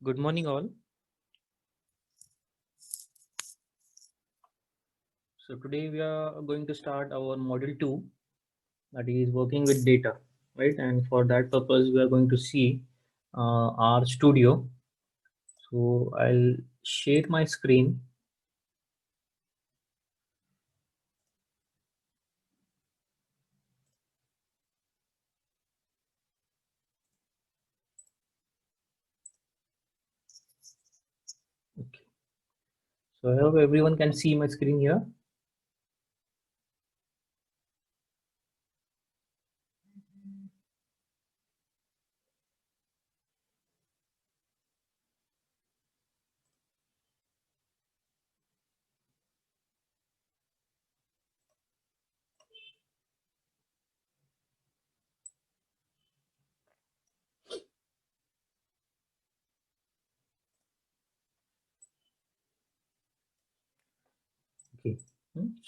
Good morning, all. So today we are going to start our module 2, that is working with data, right? And for that purpose, we are going to see our studio. So I'll share my screen. Okay. So I hope everyone can see my screen here. Okay.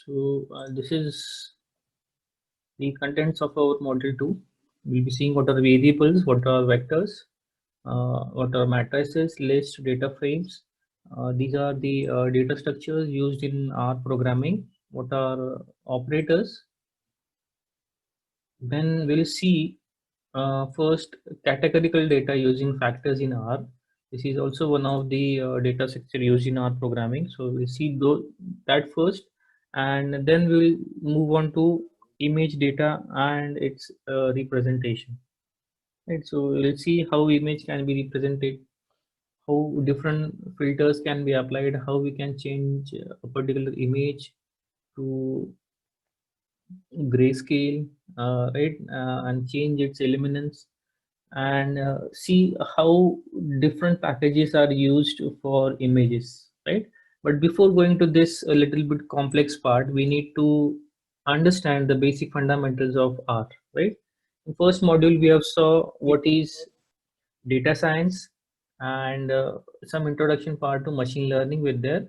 So this is the contents of our module 2. We'll be seeing what are variables, what are vectors, what are matrices, lists, data frames. These are the data structures used in R programming. What are operators? Then we'll see first categorical data using factors in R. This is also one of the data structure used in R programming. So we'll see that first, and then we'll move on to image data and its representation. Right. So we'll see how image can be represented, how different filters can be applied, how we can change a particular image to grayscale, right, and change its elements, and see how different packages are used for images, right? But before going to this a little bit complex part, we need to understand the basic fundamentals of R, right? In first module, we have saw what is data science, and some introduction part to machine learning with their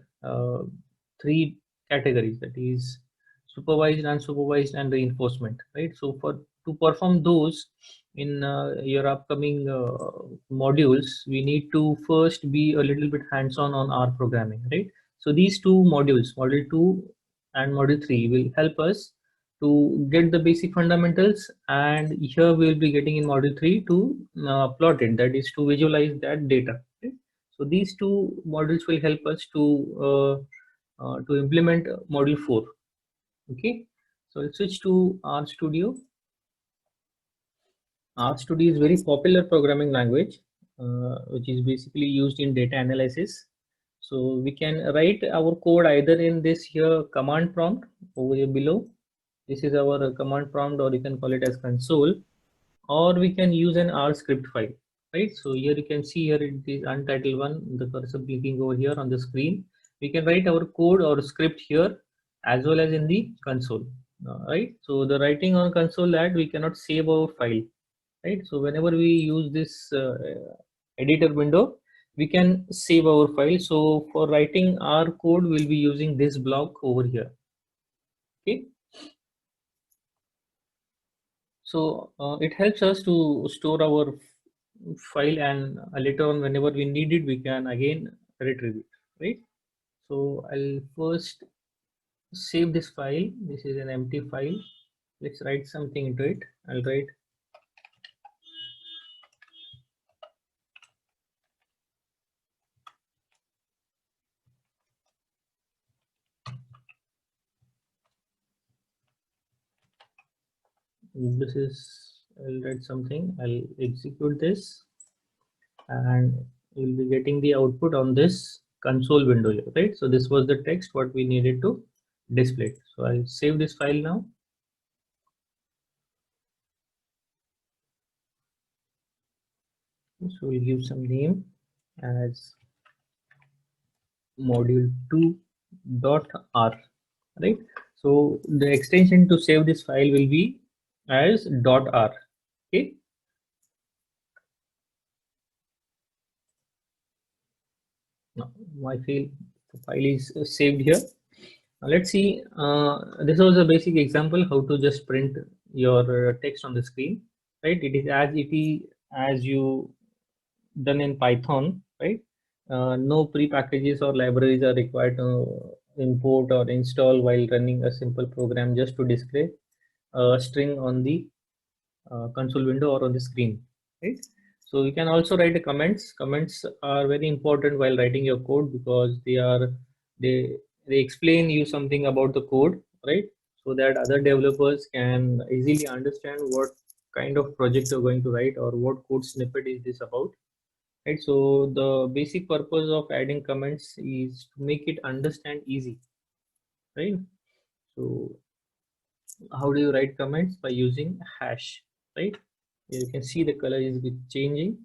three categories, that is supervised, unsupervised, and reinforcement, right? So for to perform those in your upcoming modules, we need to first be a little bit hands-on on our programming, right? So these two modules, module 2 and module 3, will help us to get the basic fundamentals, and here we will be getting in module 3 to plot it, that is to visualize that data, okay? So these two modules will help us to implement module 4. Okay, so I'll switch to RStudio. RStudio is very popular programming language, which is basically used in data analysis. So we can write our code either in this here command prompt over here below. This is our command prompt, or you can call it as console, or we can use an R script file, right? So here you can see here it is untitled one, the cursor blinking over here on the screen. We can write our code or script here as well as in the console, right? So the writing on console, that we cannot save our file, right? So whenever we use this editor window, we can save our file. So for writing our code, we'll be using this block over here. Okay. So it helps us to store our file, and later on whenever we need it, we can again retrieve it, right? So I'll first save this file. This is an empty file. Let's write something into it. I'll write this is, I'll write something, I'll execute this, and you'll be getting the output on this console window here, right? So this was the text what we needed to display. So I'll save this file now. So we'll give some name as module2.r, right? So the extension to save this file will be as .r. Okay. Now my file is saved here. Now let's see. This was a basic example how to just print your text on the screen, right? It is as you done in Python. right? No pre-packages or libraries are required to import or install while running a simple program just to display a string on the console window or on the screen, right? So you can also write a comments. Comments are very important while writing your code because they they explain you something about the code, right? So that other developers can easily understand what kind of project you're going to write or what code snippet is this about, right? So the basic purpose of adding comments is to make it understand easy, right? So how do you write comments? By using hash, right? You can see the color is changing.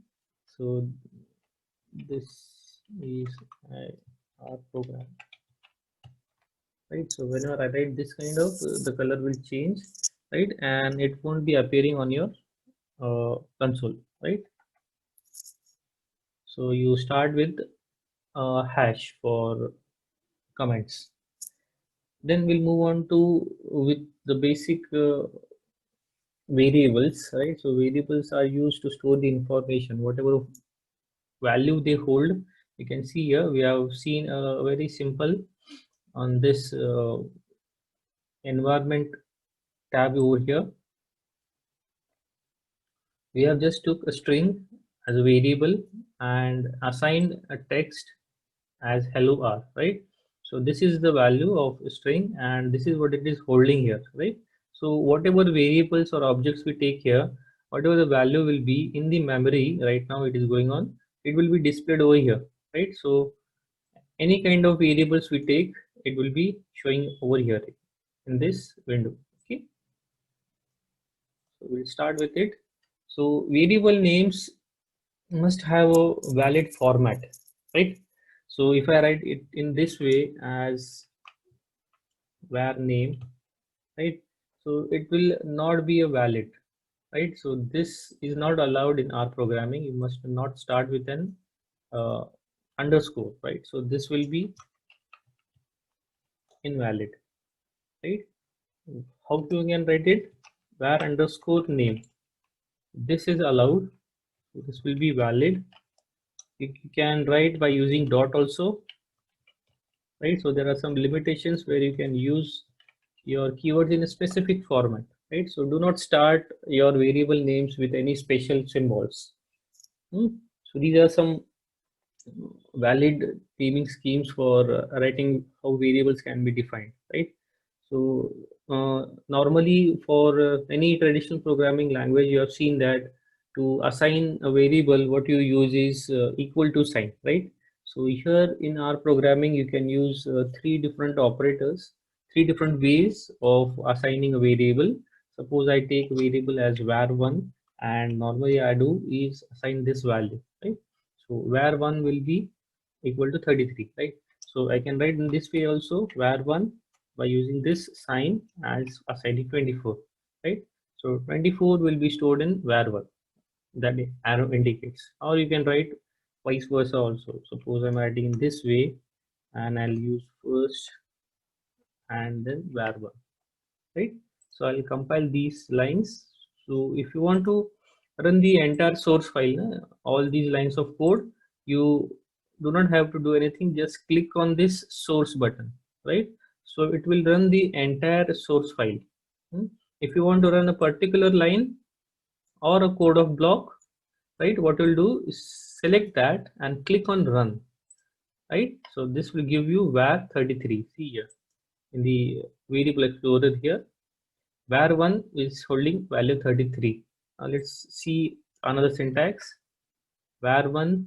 So this is our program, right? So whenever I write this kind of, the color will change, right? And it won't be appearing on your console, right? So you start with hash for comments. Then we'll move on to with the basic variables, right? So variables are used to store the information, whatever value they hold. You can see here we have seen a very simple on this environment tab over here. We have just took a string as a variable and assigned a text as hello r, right? So this is the value of a string and this is what it is holding here, right? So whatever variables or objects we take here, whatever the value will be in the memory right now it is going on, it will be displayed over here, right? So any kind of variables we take, it will be showing over here in this window. Okay, so we'll start with it. So variable names must have a valid format, right? So if I write it in this way as var name, right? So it will not be a valid, right? So this is not allowed in R programming. You must not start with an underscore, right? So this will be invalid, right? How you can write it? Var underscore name. This is allowed. This will be valid. You can write by using dot also, right? So there are some limitations where you can use your keywords in a specific format, right? So do not start your variable names with any special symbols. So these are some valid theming schemes for writing how variables can be defined, right? So normally for any traditional programming language, you have seen that to assign a variable, what you use is equal to sign, right? So here in our programming, you can use three different operators, three different ways of assigning a variable. Suppose I take a variable as var1 and normally I do is assign this value, right? So var1 will be equal to 33, right? So I can write in this way also var1 by using this sign as assigning 24, right? So 24 will be stored in var1, that the arrow indicates, or you can write vice versa also. Suppose I'm writing in this way and I'll use first and then var1, right? So I'll compile these lines. So if you want to run the entire source file, all these lines of code, you do not have to do anything, just click on this source button, right? So it will run the entire source file. If you want to run a particular line or a code of block, right, what you'll do is select that and click on run, right? So this will give you var33. See here in the variable explorer here, var1 is holding value 33. Now let's see another syntax. var1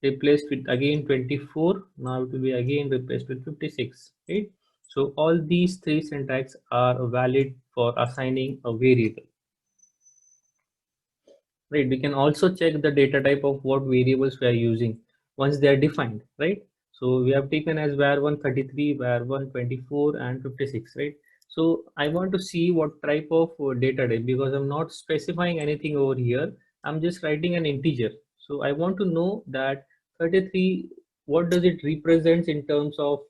replaced with again 24. Now it will be again replaced with 56, right? So all these three syntax are valid for assigning a variable, right? We can also check the data type of what variables we are using once they are defined, right? So we have taken as var1 33, var1 24 and 56, right? So I want to see what type of data type, because I'm not specifying anything over here. I'm just writing an integer. So I want to know that 33, what does it represents in terms of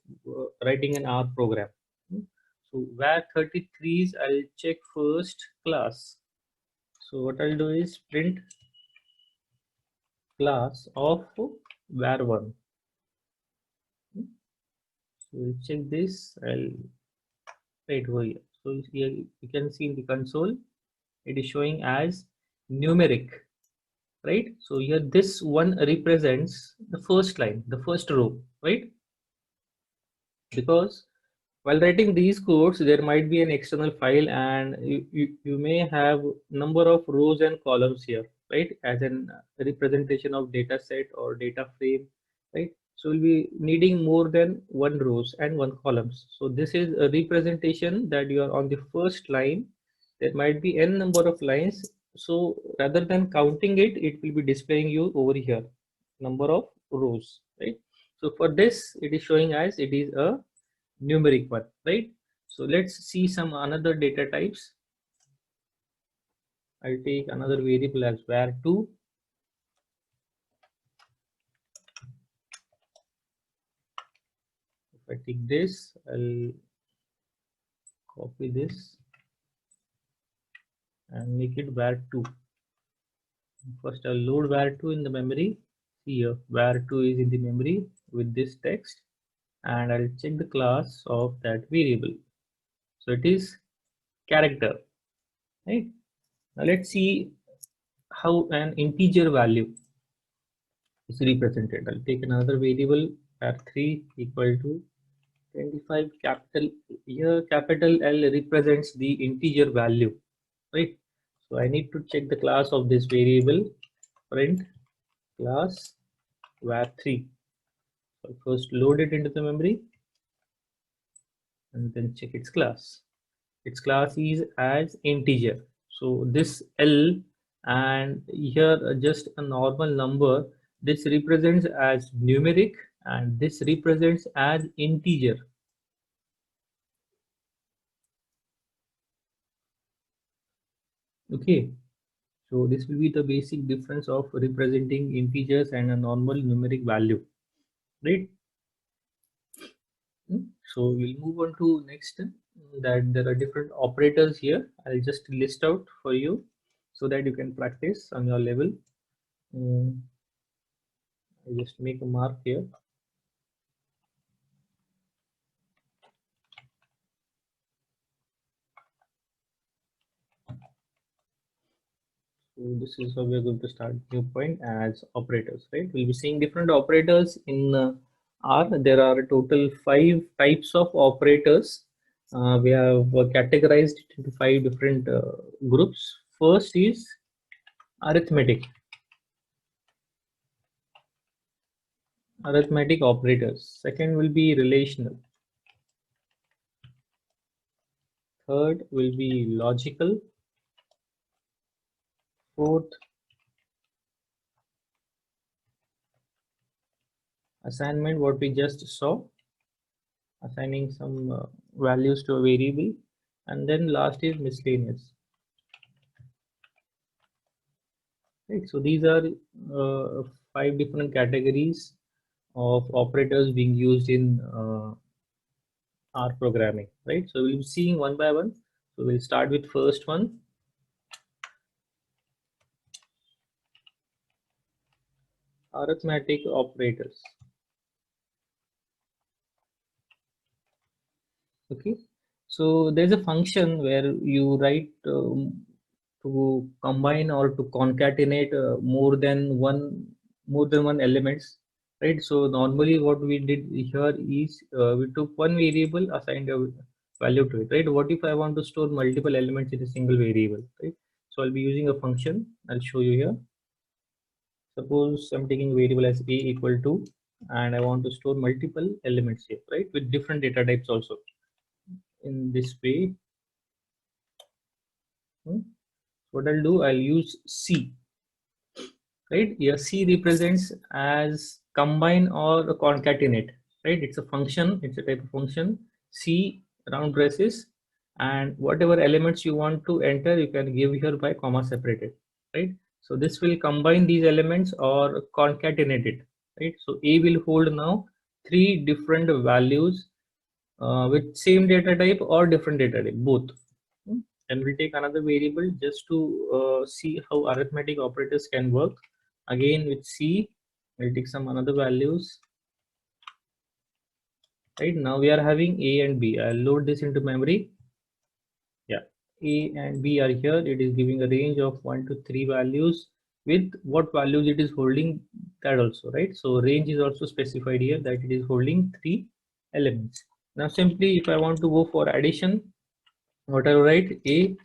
writing an R program. So var 33s, I'll check first class. So what I'll do is print class of var1. So we'll check this. I'll wait over here. So here you can see in the console, it is showing as numeric, right? So here this one represents the first line, the first row, right? Because while writing these codes, there might be an external file and you may have number of rows and columns here, right? As an representation of data set or data frame, right? So we'll be needing more than one rows and one columns. So this is a representation that you are on the first line. There might be n number of lines. So rather than counting it, it will be displaying you over here, number of rows, right? So for this, it is showing as it is a numeric one, right? So let's see some another data types. I'll take another variable as var2. If I take this, I'll copy this and make it var2. First, I'll load var2 in the memory. See here, var2 is in the memory with this text, and I'll check the class of that variable. So it is character, right? Now let's see how an integer value is represented. I'll take another variable var3 equal to 25 capital. Here capital L represents the integer value, right? So I need to check the class of this variable. Print class var3. So first load it into the memory and then check its class. Its class is as integer. So this L and here just a normal number, this represents as numeric and this represents as integer. Okay, so this will be the basic difference of representing integers and a normal numeric value, right? So we'll move on to next, that there are different operators here. I'll just list out for you so that you can practice on your level. I'll just make a mark here. So this is how we're going to start new point as operators, right? We'll be seeing different operators in R. There are a total 5 types of operators. We have categorized it into 5 different groups. First is arithmetic. Arithmetic operators. Second will be relational. Third will be logical. Fourth, assignment, what we just saw, assigning some values to a variable. And then last is miscellaneous. Right, so these are 5 different categories of operators being used in R programming, right? So we'll be seeing one by one. So we'll start with first one. Arithmetic operators. Okay, so there's a function where you write to combine or to concatenate more than one elements, right? So normally what we did here is we took one variable, assigned a value to it, right? What if I want to store multiple elements in a single variable, right? So I'll be using a function. I'll show you here. Suppose I'm taking variable as a equal to, and I want to store multiple elements here, right? With different data types also. In this way, what I'll do, I'll use C, right? Here C represents as combine or concatenate, right? It's a function, it's a type of function. C round braces, and whatever elements you want to enter, you can give here by comma separated, right? So this will combine these elements or concatenate it, right? So A will hold now 3 different values with same data type or different data type, both. And we'll take another variable just to see how arithmetic operators can work. Again with C, I'll take some another values. Right now we are having A and B. I'll load this into memory. Yeah, A and B are here. It is giving a range of 1 to 3 values with what values it is holding, that also, right? So range is also specified here that it is holding 3 elements. Now simply if I want to go for addition, what I write A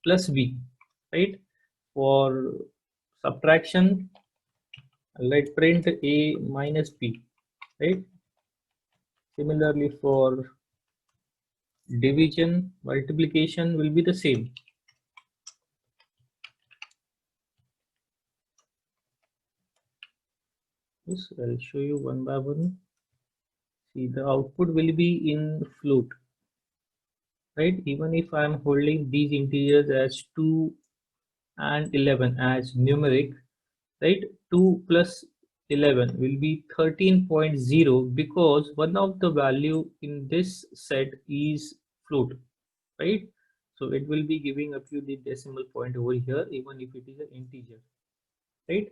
plus B, right? For subtraction, I'll write print A minus B, right? Similarly for division, multiplication will be the same. Yes, I'll show you one by one. See, the output will be in float, right? Even if I'm holding these integers as 2 and 11 as numeric, right? 2 plus 11 will be 13.0 because one of the value in this set is float, right? So it will be giving up you the decimal point over here, even if it is an integer, right?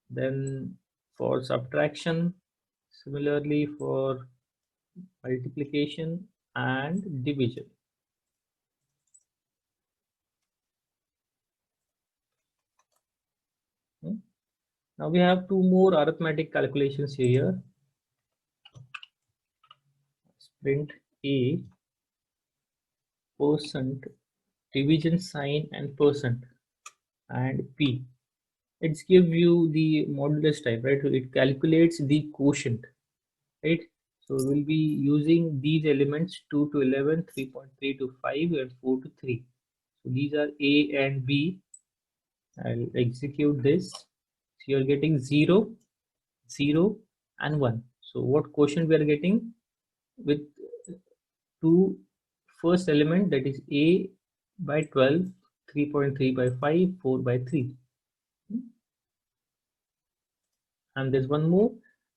Then for subtraction, similarly for multiplication and division. Now we have two more arithmetic calculations here. Print A, percent, division sign and percent, and P. It's give you the modulus type, right? So it calculates the quotient, right? So we'll be using these elements 2 to 11, 3.3 to 5, and 4 to 3. So these are A and B. I'll execute this. So you're getting 0, 0, and 1. So what quotient we are getting with two first element, that is A by 12, 3.3 by 5, 4 by 3. And there's one more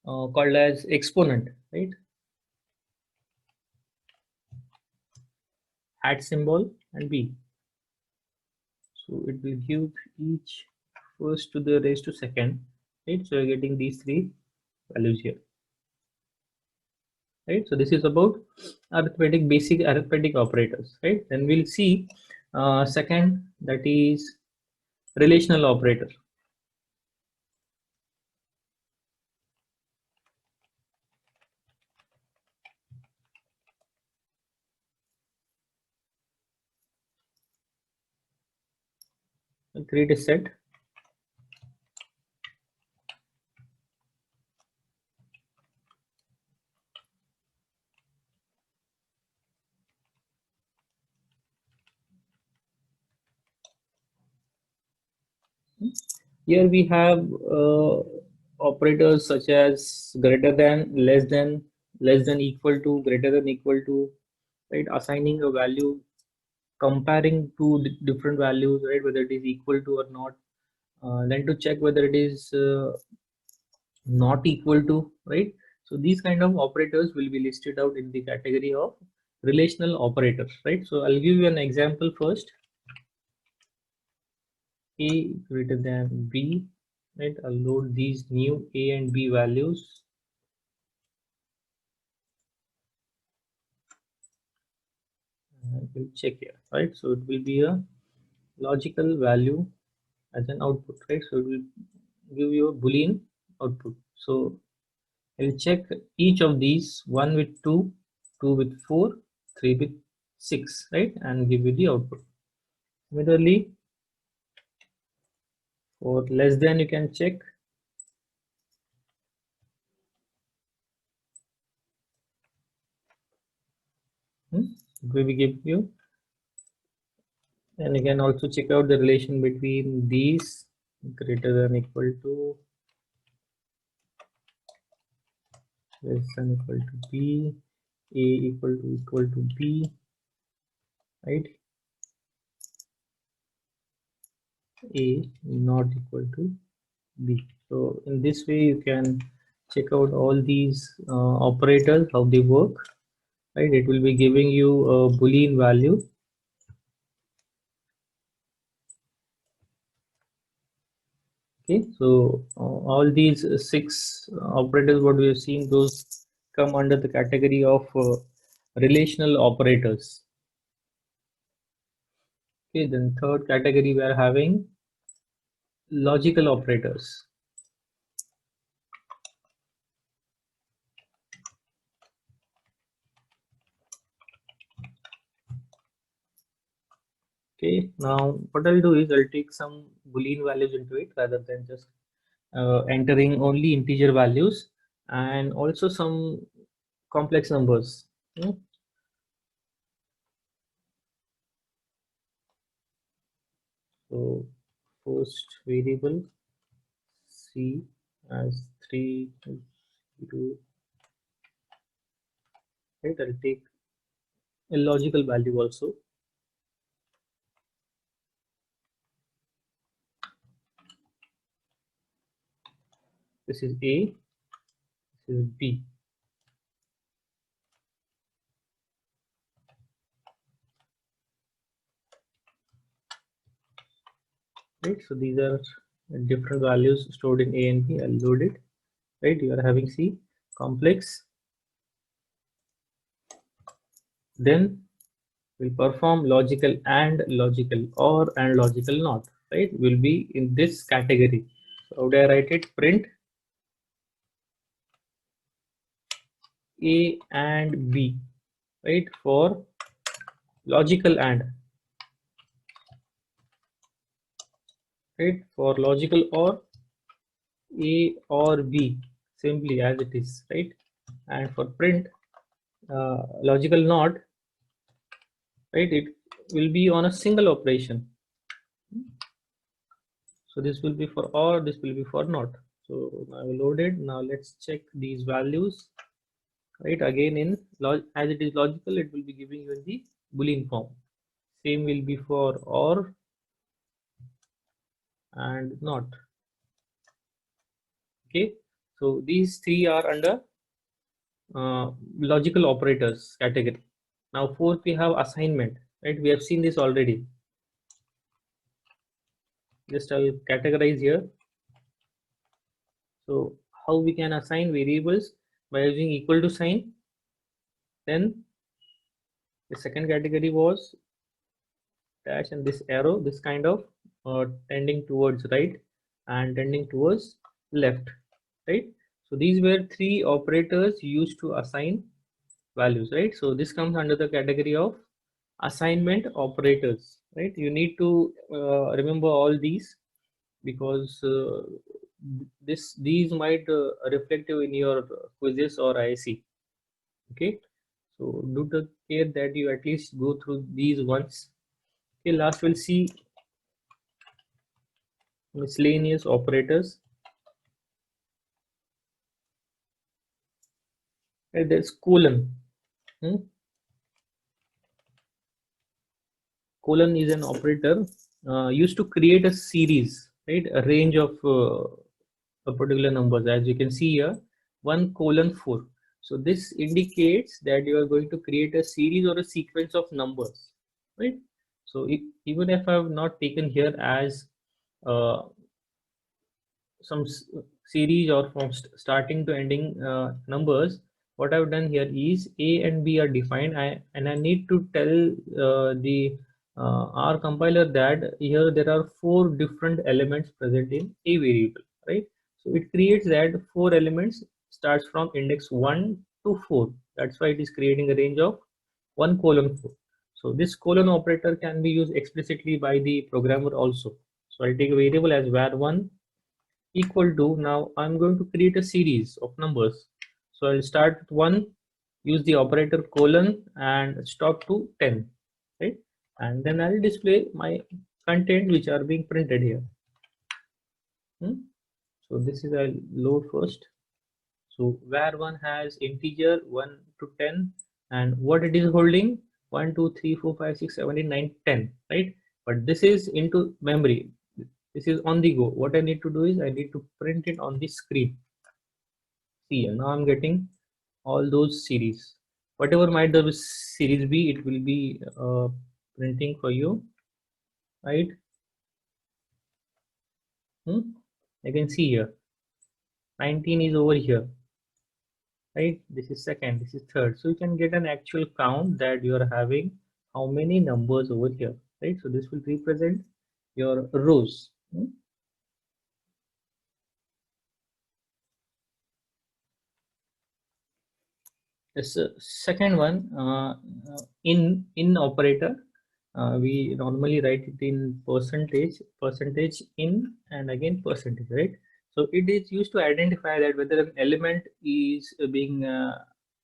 called as exponent, right? At symbol and B. So it will give each first to the raised to second, right? So you're getting these three values here, right? So this is about arithmetic, basic arithmetic operators, right? Then we'll see second, that is relational operator. I'll create a set. Here we have operators such as greater than, less than equal to, greater than equal to, right? Assigning a value, comparing two different values, right? Whether it is equal to or not. Then to check whether it is not equal to, right? So these kind of operators will be listed out in the category of relational operators, right? So I'll give you an example first. A greater than B, right? I'll load these new A and B values. We'll check here, right? So it will be a logical value as an output, right? So it will give you a Boolean output. So I'll check each of these, 1 with 2, 2 with 4, 3 with 6, right? And give you the output. Similarly, for less than, you can check. It will give you, and you can also check out the relation between these, greater than equal to, less than equal to B, A equal to B, right? A not equal to B. So in this way you can check out all these operators, how they work, right? It will be giving you a Boolean value. Okay, so all these six operators, what we have seen, those come under the category of relational operators. Okay, then third category we are having logical operators. Okay, now what I'll do is I'll take some Boolean values into it rather than just entering only integer values, and also some complex numbers. Hmm. So first variable C as 3 0, right? I'll take a logical value also. This is A, this is B. Right, so these are different values stored in A and B. I'll load it. Right, you are having C complex. Then we'll perform logical and logical or and logical not. Right, will be in this category. So how do I write it? Print A and B, right, for logical and, right, for logical or A or B, simply as it is, right, and for print logical not, right, it will be on a single operation. So this will be for or, this will be for not. So now loaded. Now let's check these values, right, again in as it is logical, it will be giving you in the Boolean form. Same will be for or and not. Okay, so these three are under logical operators category. Now fourth we have assignment, right? We have seen this already. Just I'll categorize here. So how we can assign variables by using equal to sign. Then the second category was dash and this arrow, this kind of tending towards right and tending towards left, right? So these were three operators used to assign values, right? So this comes under the category of assignment operators, right? You need to remember all these because these might reflect you in your quizzes or IC. Okay, so do take care that you at least go through these once. Okay, last we'll see miscellaneous operators. Right, there's colon. Hmm? Colon is an operator used to create a series, right? A range of a particular numbers. As you can see here, 1:4. So this indicates that you are going to create a series or a sequence of numbers, right? So even if I have not taken here as uh, some series or from starting to ending numbers, what I've done here is A and B are defined, and I need to tell the R compiler that here there are four different elements present in a variable, right? So it creates that four elements starts from index 1 to 4. That's why it is creating a range of 1:4. So this colon operator can be used explicitly by the programmer also. So I'll take a variable as var1 equal to, now I'm going to create a series of numbers. So I'll start with 1, use the operator colon and stop to 10, right? And then I'll display my content which are being printed here. So this is, I'll load first. So var1 has integer 1 to 10, and what it is holding 1 2 3 4 5 6 7 8 9 10, right? But this is into memory, this is on the go. What I need to do is I need to print it on the screen. See, now I'm getting all those series. Whatever might the series be, it will be printing for you, right? I can see here 19 is over here, right? This is second, this is third. So you can get an actual count that you are having how many numbers over here, right? So this will represent your rows. This second one, in operator, we normally write it in percentage in, and again percentage, right? So it is used to identify that whether an element is being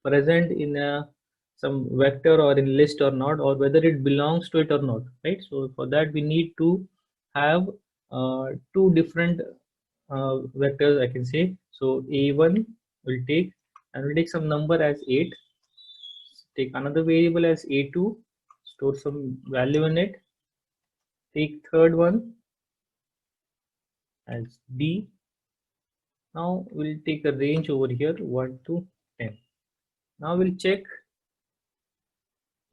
present in some vector or in list or not, or whether it belongs to it or not, right? So for that we need to have two different vectors, I can say. So a1 will take, and we'll take some number as 8, take another variable as a2, store some value in it, take third one as d. Now we'll take a range over here 1 to 10. Now we'll check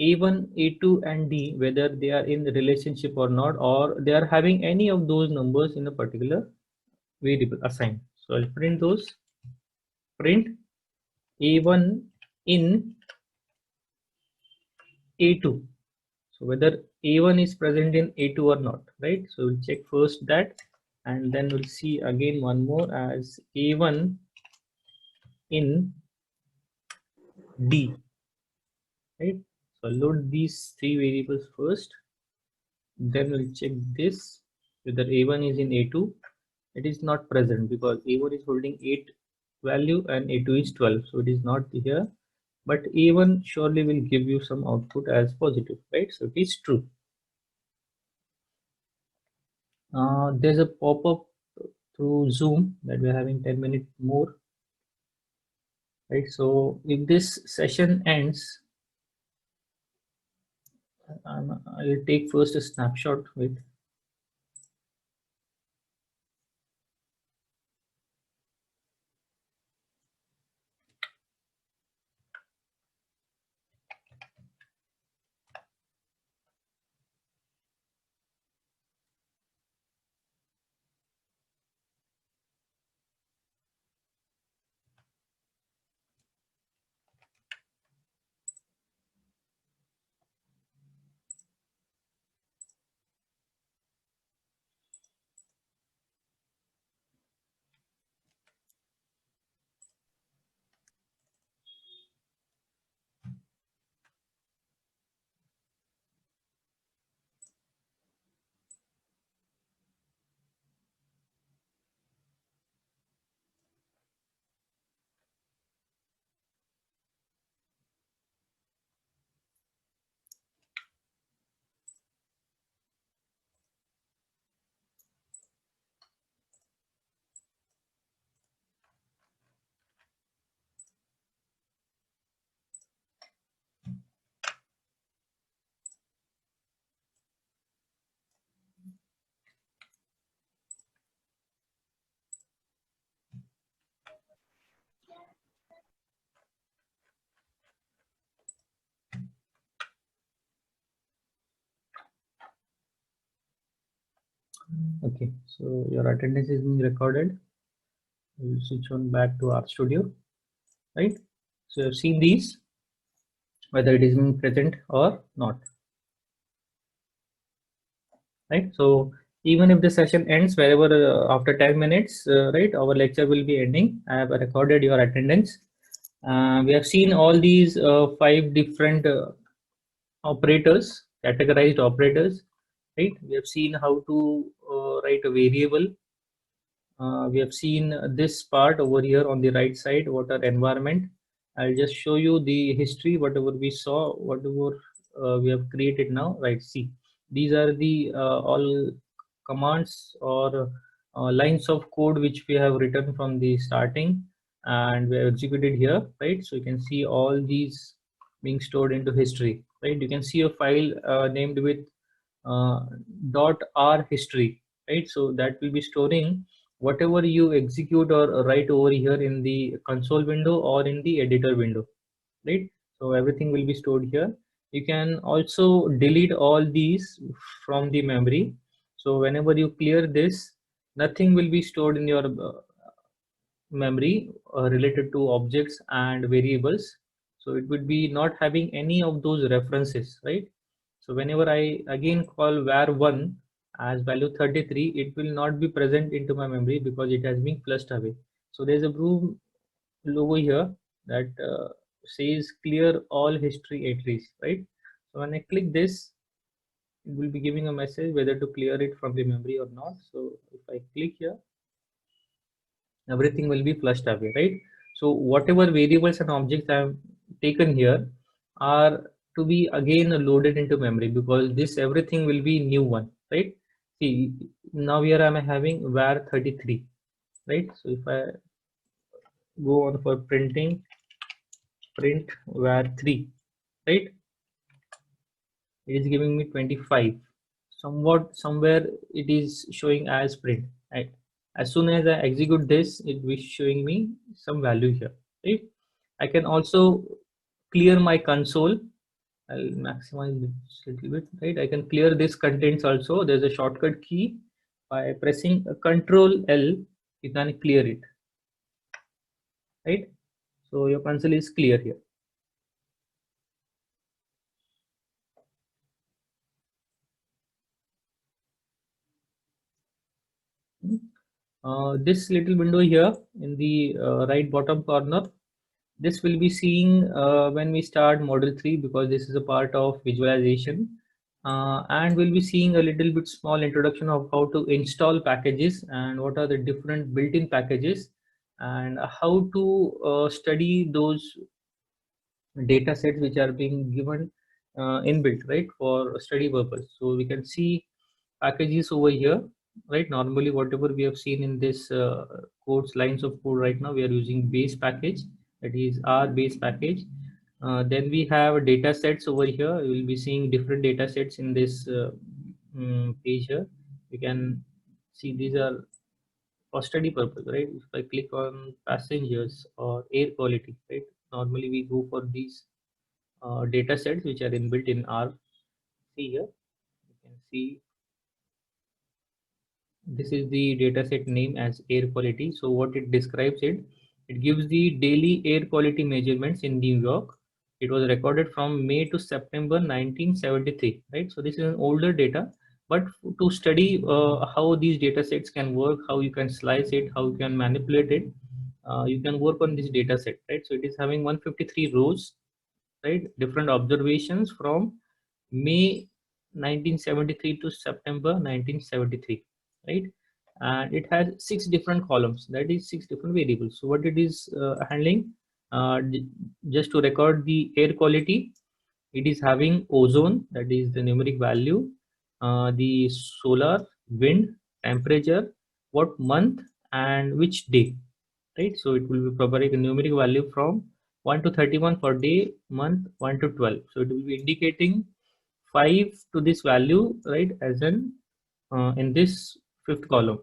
a1, a2 and d whether they are in relationship or not, or they are having any of those numbers in a particular variable assigned. So I'll print those, print a1 in a2. So whether a1 is present in a2 or not, right? So we'll check first that, and then we'll see again one more as a1 in d, right? So load these three variables first, then we'll check this whether a1 is in a2. It is not present because a1 is holding 8 value and a2 is 12, so it is not here, but a1 surely will give you some output as positive, right? So it is true. There's a pop-up through Zoom that we're having 10 minutes more, right? So if this session ends, I'll take first a snapshot with. Okay, so your attendance is being recorded. We'll switch on back to RStudio, right? So you've seen these, whether it is being present or not, right? So even if the session ends wherever after 10 minutes, right, our lecture will be ending. I have recorded your attendance. We have seen all these 5 different operators, categorized operators, right? We have seen how to write a variable. We have seen this part over here on the right side, what are environment. I'll just show you the history, whatever we saw, whatever we have created now, right? See, these are the all commands or lines of code which we have written from the starting, and we have executed here, right? So you can see all these being stored into history, right? You can see a file named with uh, .r history, right? So that will be storing whatever you execute or write over here in the console window or in the editor window, right? So everything will be stored here. You can also delete all these from the memory. So whenever you clear this, nothing will be stored in your memory related to objects and variables. So it would be not having any of those references, right? So whenever I again call var1 as value 33, it will not be present into my memory because it has been flushed away. So there's a blue logo here that says clear all history entries, right? So when I click this, it will be giving a message whether to clear it from the memory or not. So if I click here, everything will be flushed away, right? So whatever variables and objects I have taken here are to be again loaded into memory, because this everything will be new one, right? See, now here I am having var 33, right? So if I go on for printing, print var 3, right, it is giving me 25. Somewhat somewhere it is showing as print, right? As soon as I execute this, it will be showing me some value here, right? I can also clear my console. I'll maximize this a little bit, right? I can clear this contents also. There's a shortcut key. By pressing Control L, you can clear it, right? So your console is clear here. This little window here in the right bottom corner, this will be seeing when we start model 3, because this is a part of visualization, and we'll be seeing a little bit small introduction of how to install packages and what are the different built-in packages, and how to study those data sets which are being given inbuilt, right, for study purpose. So we can see packages over here, right? Normally whatever we have seen in this codes lines of code right now, we are using base package, that is our base package. Then we have data sets over here. We will be seeing different data sets in this page here. You can see these are for study purpose, right? If I click on passengers or air quality, right, normally we go for these data sets which are inbuilt in R. See here, you can see this is the dataset name as air quality. So what it describes, it gives the daily air quality measurements in New York. It was recorded from May to September 1973, right? So this is an older data, but to study how these data sets can work, how you can slice it, how you can manipulate it, you can work on this data set, right? So it is having 153 rows, right? Different observations from May 1973 to September 1973, right? And it has 6 different columns, that is 6 different variables. So what it is handling, just to record the air quality, it is having ozone, that is the numeric value, the solar, wind, temperature, what month and which day, right? So it will be providing a numeric value from 1 to 31 for day, month, 1 to 12. So it will be indicating 5 to this value, right, as an in this fifth column.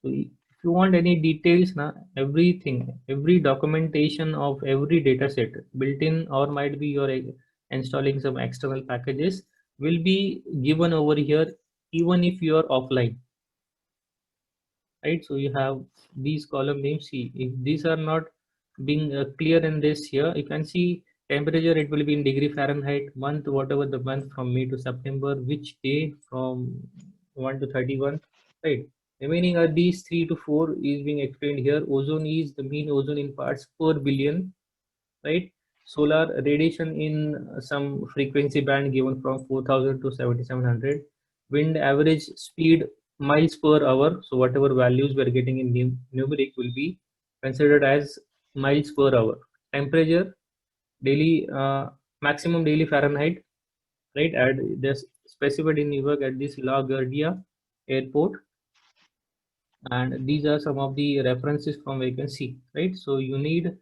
So if you want any details, now everything, every documentation of every data set built in, or might be you're installing some external packages, will be given over here even if you are offline, right? So you have these column names. See, if these are not being clear in this here, you can see temperature, it will be in degree Fahrenheit, month, whatever the month from May to September, which day from 1 to 31, right? Remaining are these 3 to 4 is being explained here. Ozone is the mean ozone in parts per billion, right? Solar radiation in some frequency band given from 4000 to 7700. Wind average speed miles per hour. So whatever values we are getting in numeric will be considered as miles per hour. Temperature, daily maximum daily Fahrenheit, right? At this specified in New York at this LaGuardia airport, and these are some of the references from where you can see, right? So you need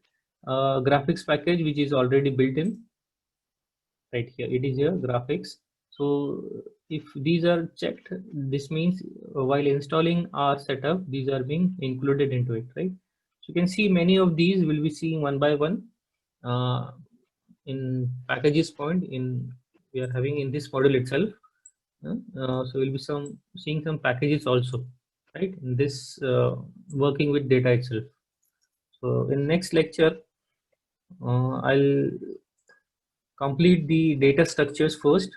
a graphics package which is already built in, right here it is here, graphics. So if these are checked, this means while installing our setup, these are being included into it, right? So you can see many of these will be seeing one by one in packages point in we are having in this module itself. So we'll be some seeing some packages also, right, in this working with data itself. So in next lecture, I'll complete the data structures first,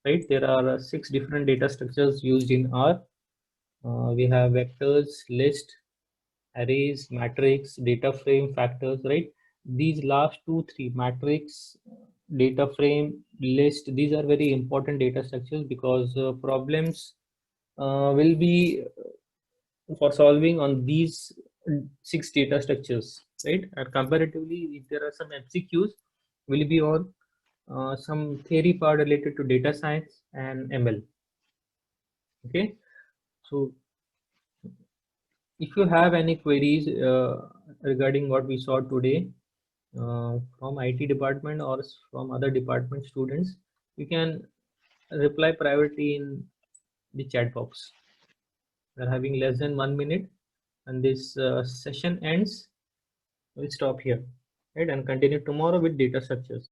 right? There are 6 different data structures used in R. We have vectors, list, arrays, matrix, data frame, factors, right? These last 2 3, matrix, data frame, list, these are very important data structures because problems will be for solving on these 6 data structures, right? And comparatively, if there are some MCQs, will be on some theory part related to data science and ML. Okay, so if you have any queries regarding what we saw today from IT department or from other department students, you can reply privately in the chat box. We're having less than 1 minute and this session ends. We'll stop here, right, and continue tomorrow with data structures.